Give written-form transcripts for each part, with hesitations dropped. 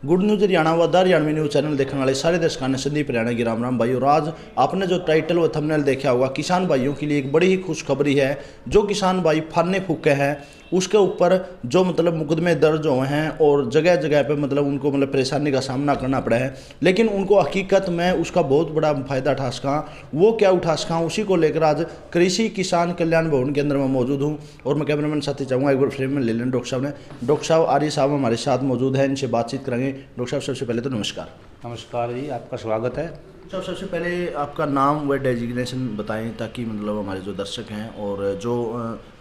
Good news Haryana व the Haryanvi news channel देखने वाले सारे दर्शकों ने संदीप हरियाणा की राम राम भाई। और आज आपने जो टाइटल व थंबनेल देखा होगा, किसान भाइयों के लिए एक बड़ी ही खुशखबरी है। जो किसान भाई फाने फूके हैं उसके ऊपर जो मुकदमे दर्ज हुए हैं और जगह जगह पे उनको परेशानी का सामना करना पड़ा है, लेकिन उनको हकीकत में उसका बहुत बड़ा फायदा उठा सका। वो क्या उठा सका, उसी को लेकर आज कृषि किसान कल्याण भवन के अंदर मैं मौजूद हूँ। और मैं कैमरामैन साथी चाहूँगा एक बार फ्रेम में ले लें डॉक्टर साहब ने। डॉक्टर साहब आर्य साहब हमारे साथ मौजूद हैं, इनसे बातचीत करेंगे। डॉक्टर साहब सबसे पहले तो नमस्कार। नमस्कार जी, आपका स्वागत है। सबसे पहले आपका नाम व डेजिग्नेशन बताएं ताकि हमारे जो दर्शक हैं और जो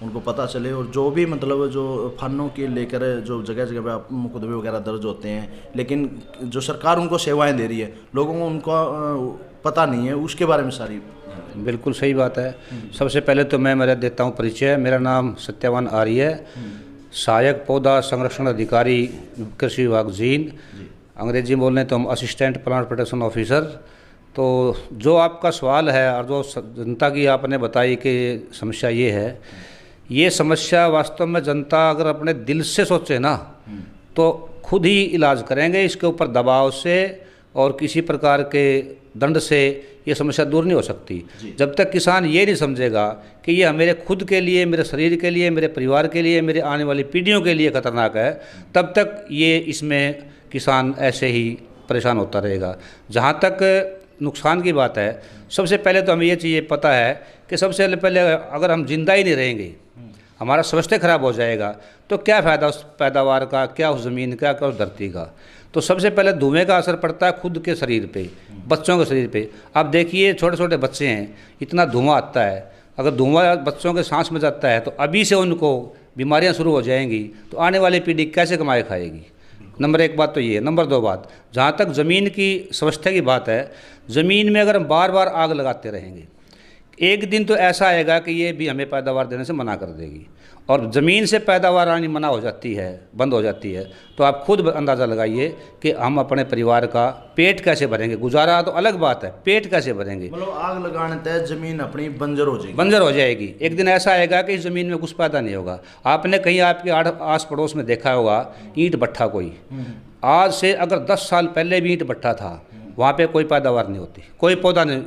उनको पता चले, और जो भी जो फनों के लेकर जो जगह जगह पे आप मुकदमे वगैरह दर्ज होते हैं, लेकिन जो सरकार उनको सेवाएं दे रही है, लोगों को उनका पता नहीं है, उसके बारे में सारी। बिल्कुल सही बात है। सबसे पहले तो मैं मेरा देता हूँ परिचय। मेरा नाम सत्यवान आर्य है, सहायक पौधा संरक्षण अधिकारी कृषि विभाग जींद। अंग्रेजी बोल लें तो हम असिस्टेंट प्लांट प्रोटेक्शन ऑफिसर। तो जो आपका सवाल है और जो जनता की आपने बताई कि समस्या ये है, ये समस्या वास्तव में जनता अगर अपने दिल से सोचे ना तो खुद ही इलाज करेंगे। इसके ऊपर दबाव से और किसी प्रकार के दंड से ये समस्या दूर नहीं हो सकती। जब तक किसान ये नहीं समझेगा कि ये मेरे खुद के लिए, मेरे शरीर के लिए, मेरे परिवार के लिए, मेरे आने वाली पीढ़ियों के लिए खतरनाक है, तब तक ये इसमें किसान ऐसे ही परेशान होता रहेगा। जहाँ तक नुकसान की बात है, सबसे पहले तो हमें ये चीज़ पता है कि सबसे पहले अगर हम जिंदा ही नहीं रहेंगे, हमारा स्वास्थ्य खराब हो जाएगा, तो क्या फ़ायदा उस पैदावार का, क्या उस ज़मीन का, क्या उस धरती का। तो सबसे पहले धुएं का असर पड़ता है खुद के शरीर पे, बच्चों के शरीर पे। आप देखिए छोटे छोटे बच्चे हैं, इतना धुआं आता है। अगर धुआं बच्चों के सांस में जाता है तो अभी से उनको बीमारियाँ शुरू हो जाएंगी, तो आने वाली पीढ़ी कैसे कमाए खाएगी। नंबर एक बात तो ये है। नंबर दो बात, जहाँ तक ज़मीन की स्वास्थ्य की बात है, ज़मीन में अगर हम बार बार आग लगाते रहेंगे, एक दिन तो ऐसा आएगा कि ये भी हमें पैदावार देने से मना कर देगी। और ज़मीन से पैदावार आनी मना हो जाती है, बंद हो जाती है, तो आप खुद अंदाज़ा लगाइए कि हम अपने परिवार का पेट कैसे भरेंगे। गुजारा तो अलग बात है, पेट कैसे भरेंगे। आग लगाने तक ज़मीन अपनी बंजर हो जाएगी। बंजर हो जाएगी। एक दिन ऐसा आएगा कि इस ज़मीन में कुछ पैदा नहीं होगा। आपने कहीं आपके आस पड़ोस में देखा होगा ईंट भट्ठा कोई, आज से अगर 10 साल पहले भी ईंट भट्ठा था, वहाँ पे कोई पैदावार नहीं होती, कोई पौधा नहीं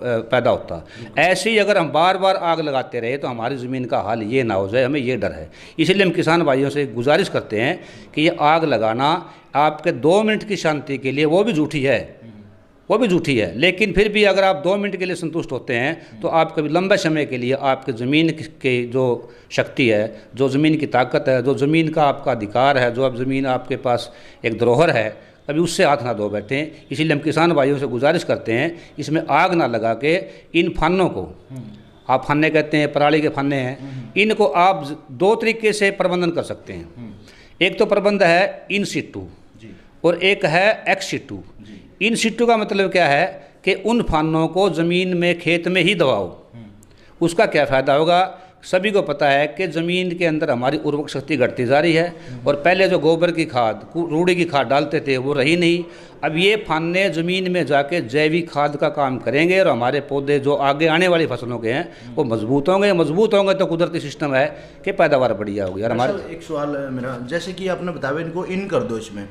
पैदा होता। ऐसे ही अगर हम बार बार आग लगाते रहे तो हमारी ज़मीन का हाल ये ना हो जाए, हमें ये डर है। इसलिए हम किसान भाइयों से गुजारिश करते हैं कि ये आग लगाना आपके 2 मिनट की शांति के लिए, वो भी झूठी है, वो भी झूठी है, लेकिन फिर भी अगर आप 2 मिनट के लिए संतुष्ट होते हैं तो आप कभी लंबे समय के लिए आपके ज़मीन के जो शक्ति है, जो ज़मीन की ताकत है, जो ज़मीन का आपका अधिकार है, जो अब ज़मीन आपके पास एक धरोहर है, कभी उससे हाथ ना धो बैठें। इसीलिए हम किसान भाइयों से गुजारिश करते हैं, इसमें आग ना लगा के इन फानों को, आप फाने कहते हैं, पराली के फाने हैं, इनको आप 2 तरीके से प्रबंधन कर सकते हैं। एक तो प्रबंध है इन सिटू और एक है एक्स सिटू। इन सिटू का मतलब क्या है कि उन फानों को ज़मीन में, खेत में ही दबाओ। उसका क्या फ़ायदा होगा, सभी को पता है कि ज़मीन के अंदर हमारी उर्वरक शक्ति घटती जा रही है। और पहले जो गोबर की खाद, रूढ़ी की खाद डालते थे वो रही नहीं। अब ये फाने ज़मीन में जाके जैविक खाद का काम करेंगे और हमारे पौधे जो आगे आने वाली फसलों के हैं वो मजबूत होंगे। मजबूत होंगे तो कुदरती सिस्टम है कि पैदावार बढ़िया होगी। और हमारे एक सवाल है मेरा, जैसे कि आपने बताया इनको इन कर दो, इसमें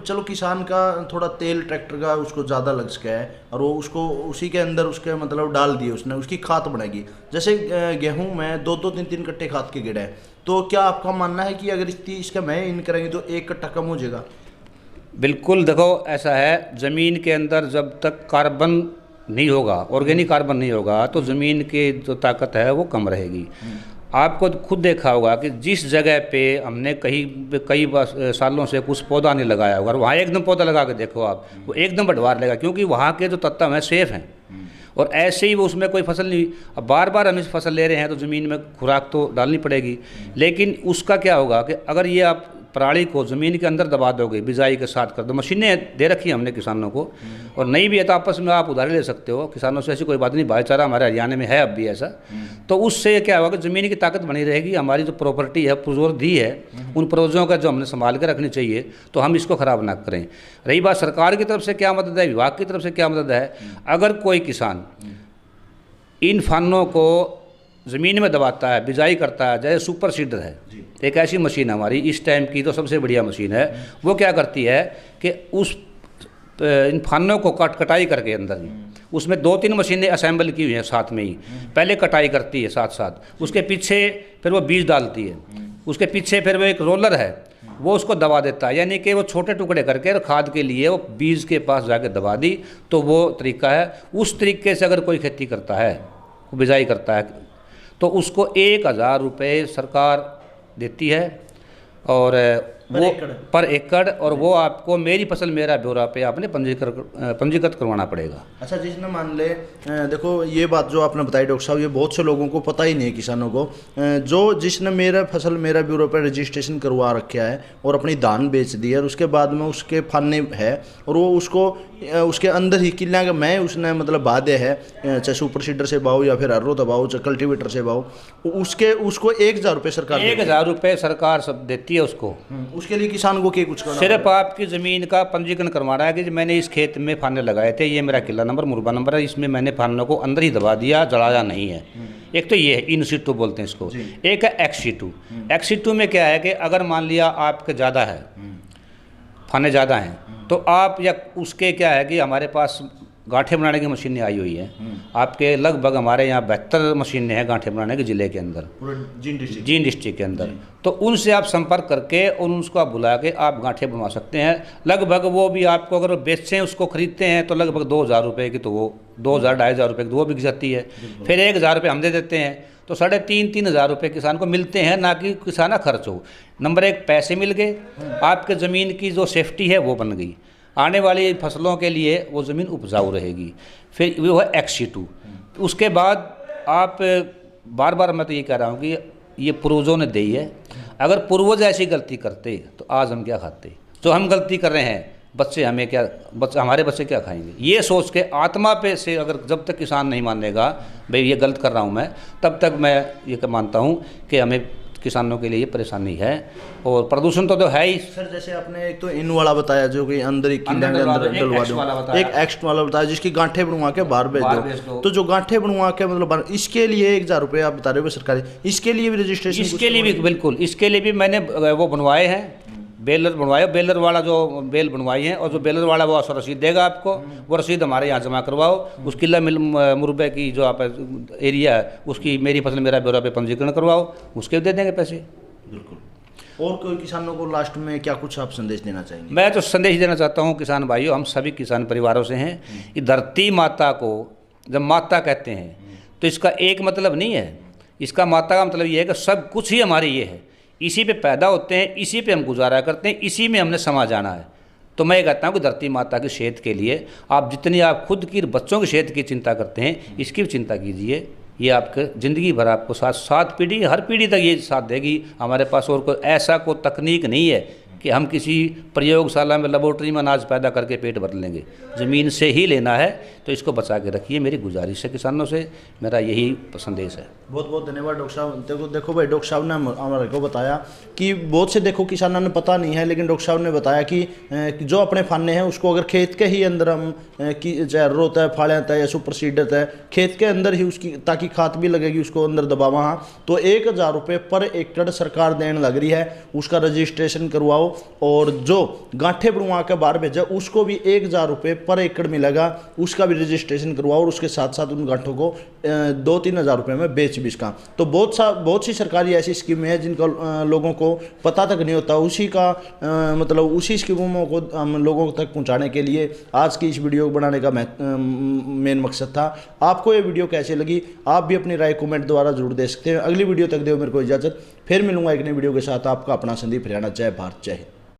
चलो किसान का थोड़ा तेल ट्रैक्टर का उसको ज़्यादा लग सका है और वो उसको उसी के अंदर उसके डाल दिए उसने, उसकी खाद बनेगी। जैसे गेहूँ में 2-2, 3-3 कट्टे खाद के गिरे हैं, तो क्या आपका मानना है कि अगर इसका मैं इन करेंगे तो 1 कट्टा कम हो जाएगा? बिल्कुल, देखो ऐसा है, ज़मीन के अंदर जब तक कार्बन नहीं होगा, ऑर्गेनिक कार्बन नहीं होगा, तो ज़मीन की जो ताकत है वो कम रहेगी। आपको खुद देखा होगा कि जिस जगह पे हमने कई सालों से कुछ पौधा नहीं लगाया होगा, वहाँ एकदम पौधा लगा के देखो आप, वो एकदम बढ़वार लेगा, क्योंकि वहाँ के जो तत्व हैं सेफ हैं। और ऐसे ही वो उसमें कोई फसल नहीं। अब बार बार हम इस फसल ले रहे हैं तो ज़मीन में खुराक तो डालनी पड़ेगी, लेकिन उसका क्या होगा कि अगर ये आप पराली को ज़मीन के अंदर दबा दोगे, बिजाई के साथ कर दो। मशीनें दे रखी हैं हमने किसानों को, और नहीं भी है तो आपस में आप उधार ले सकते हो किसानों से, ऐसी कोई बात नहीं। भाईचारा हमारे हरियाणा में है अब भी ऐसा। तो उससे क्या होगा कि ज़मीन की ताकत बनी रहेगी। हमारी जो प्रॉपर्टी है, पुरजोर दी है, उन पुरजों का जो हमने संभाल के रखनी चाहिए, तो हम इसको ख़राब ना करें। रही बात सरकार की तरफ से क्या मदद है, विभाग की तरफ से क्या मदद है, अगर कोई किसान इन फानों को ज़मीन में दबाता है, बिजाई करता है, जैसे सुपर सीडर है, एक ऐसी मशीन हमारी इस टाइम की तो सबसे बढ़िया मशीन है। वो क्या करती है कि उस इन फानों को कटाई करके अंदर ही उसमें 2-3 मशीनें असेंबल की हुई हैं साथ में ही, पहले कटाई करती है साथ साथ, उसके पीछे फिर वो बीज डालती है, उसके पीछे फिर वो एक रोलर है वो उसको दबा देता है, यानी कि वो छोटे टुकड़े करके और खाद के लिए वो बीज के पास जाके दबा दी। तो वो तरीका है, उस तरीके से अगर कोई खेती करता है, बिजाई करता है, तो उसको 1000 रुपये सरकार देती है और वो पर एकड़, और वो आपको मेरी फसल मेरा ब्यौरा पे आपने पंजीकृत करवाना पड़ेगा। अच्छा, जिसने मान ले देखो ये बात जो आपने बताई डॉक्टर साहब, ये बहुत से लोगों को पता ही नहीं है, किसानों को, जो जिसने मेरा फसल मेरा ब्यूरो पर रजिस्ट्रेशन करवा रखा है और अपनी धान बेच दी है और उसके बाद में उसके फाने है और वो उसको उसके अंदर ही किला का मैं उसने मतलब बाधे है, चाहे सुपर सीडर से बाओ या फिर अर्रो दबाओ, चाहे कल्टीवेटर से बाओ, उसको 1000 रुपये सरकार 1000 रुपये सरकार सब देती है उसको। उसके लिए किसान को क्या कुछ करना? सिर्फ आपकी ज़मीन का पंजीकरण करवाना है कि मैंने इस खेत में फाने लगाए थे, ये मेरा किला नंबर मुरबा नंबर है, इसमें मैंने फानों को अंदर ही दबा दिया, जलाया नहीं है। एक तो ये है इन सीटू बोलते हैं इसको, एक है एक्स सीटू। एक्स सीटू में क्या है कि अगर मान लिया आपके ज़्यादा है, फाने ज़्यादा हैं, तो आप या उसके क्या है कि हमारे पास गांठे बनाने की मशीनें आई हुई हैं, आपके लगभग हमारे यहाँ 72 मशीनें हैं गांठे बनाने के ज़िले के अंदर, जींद डिस्ट्रिक्ट के अंदर। तो उनसे आप संपर्क करके और उसको आप बुला के आप गांठे बनवा सकते हैं। लगभग वो भी आपको अगर बेचते हैं, उसको खरीदते हैं तो लगभग 2000 रुपये की, तो वो 2000-2500 रुपये की तो वो बिक जाती है। फिर 1000 रुपये हम दे देते हैं, तो 3,500 रुपये किसान को मिलते हैं, ना कि किसाना खर्च हो। नंबर 1 पैसे मिल गए, आपके ज़मीन की जो सेफ्टी है वो बन गई, आने वाली फसलों के लिए वो ज़मीन उपजाऊ रहेगी। फिर वो है एक्स-2। उसके बाद आप बार बार मैं तो ये कह रहा हूँ कि ये पूर्वजों ने दी है, अगर पूर्वज ऐसी गलती करते तो आज हम क्या खाते? जो हम गलती कर रहे हैं, बच्चे हमें क्या, हमारे बच्चे क्या खाएंगे? ये सोच के आत्मा पे से अगर जब तक किसान नहीं मानेगा भाई ये गलत कर रहा हूँ मैं, तब तक मैं ये मानता हूँ कि हमें किसानों के लिए ये परेशानी है। और प्रदूषण तो है ही सर, जैसे आपने एक तो इन वाला बताया जो कि अंदर ही किला के अंदर डलवा दो, एक एक्स्ट वाला बताया जिसकी गांठे बनवा के बाहर भेज दो। तो जो गांठे बनवा के मतलब इसके लिए 1000 रुपये आप बता रहे हो सरकारी, इसके लिए भी रजिस्ट्रेशन? इसके लिए भी बिल्कुल, इसके लिए भी मैंने वो बनवाए हैं, बेलर बनवाए, बेलर वाला जो बेल बनवाई है, और जो बेलर वाला वो रसीद देगा आपको, वो रसीद हमारे यहाँ जमा करवाओ। उस किला मिल मुरबे की जो आप एरिया है उसकी मेरी फसल मेरा ब्यौरा पे पंजीकरण करवाओ, उसके दे देंगे पैसे। बिल्कुल। और कोई किसानों को लास्ट में क्या कुछ आप संदेश देना चाहेंगे? मैं तो संदेश देना चाहता हूँ किसान भाइयों, हम सभी किसान परिवारों से हैं, कि धरती माता को जब माता कहते हैं तो इसका एक मतलब नहीं है, इसका माता का मतलब ये है कि सब कुछ ही हमारी ये है, इसी पे पैदा होते हैं, इसी पे हम गुजारा करते हैं, इसी में हमने समा जाना है। तो मैं ये कहता हूँ कि धरती माता की सेहत के लिए आप जितनी आप खुद की बच्चों की सेहत की चिंता करते हैं, इसकी भी चिंता कीजिए। ये आपके ज़िंदगी भर आपको सात पीढ़ी, हर पीढ़ी तक ये साथ देगी। हमारे पास और कोई ऐसा कोई तकनीक नहीं है कि हम किसी प्रयोगशाला में लेबोरेटरी में अनाज पैदा करके पेट भर लेंगे, ज़मीन से ही लेना है। तो इसको बचा के रखिए, मेरी गुजारिश है किसानों से, मेरा यही संदेश है। बहुत बहुत धन्यवाद डॉक्टर साहब। देखो भाई, डॉक्टर साहब ने हमारे को बताया कि बहुत से देखो किसानों ने पता नहीं है, लेकिन डॉक्टर साहब ने बताया कि जो अपने फाने हैं उसको अगर खेत के ही अंदर हम चाहे रोता है, फाड़ा है या सुपर सीडर है, खेत के अंदर ही उसकी ताकि खाद भी लगेगी उसको अंदर दबावा, हाँ, तो 1000 रुपये पर एकड़ सरकार देने लग रही है। उसका रजिस्ट्रेशन करवाओ, और जो गांठे बनवा के बाहर भेजा उसको भी 1000 रुपये पर एकड़ मिलेगा, उसका भी रजिस्ट्रेशन करवाओ, और उसके साथ साथ उन गांठों को 2-3 हज़ार रुपये में बेच भी इसका। तो बहुत सी सरकारी ऐसी स्कीमें हैं जिनका लोगों को पता तक नहीं होता, उसी का मतलब उसी स्कीमों को हम लोगों तक पहुंचाने के लिए आज की इस वीडियो को बनाने का मेन मकसद था। आपको ये वीडियो कैसे लगी आप भी अपनी राय कमेंट द्वारा जरूर दे सकते हैं। अगली वीडियो तक दो मेरे को इजाज़त, फिर मिलूंगा एक नई वीडियो के साथ। आपका अपना संदीप हरियाणा। जय भारत, जय हिंद।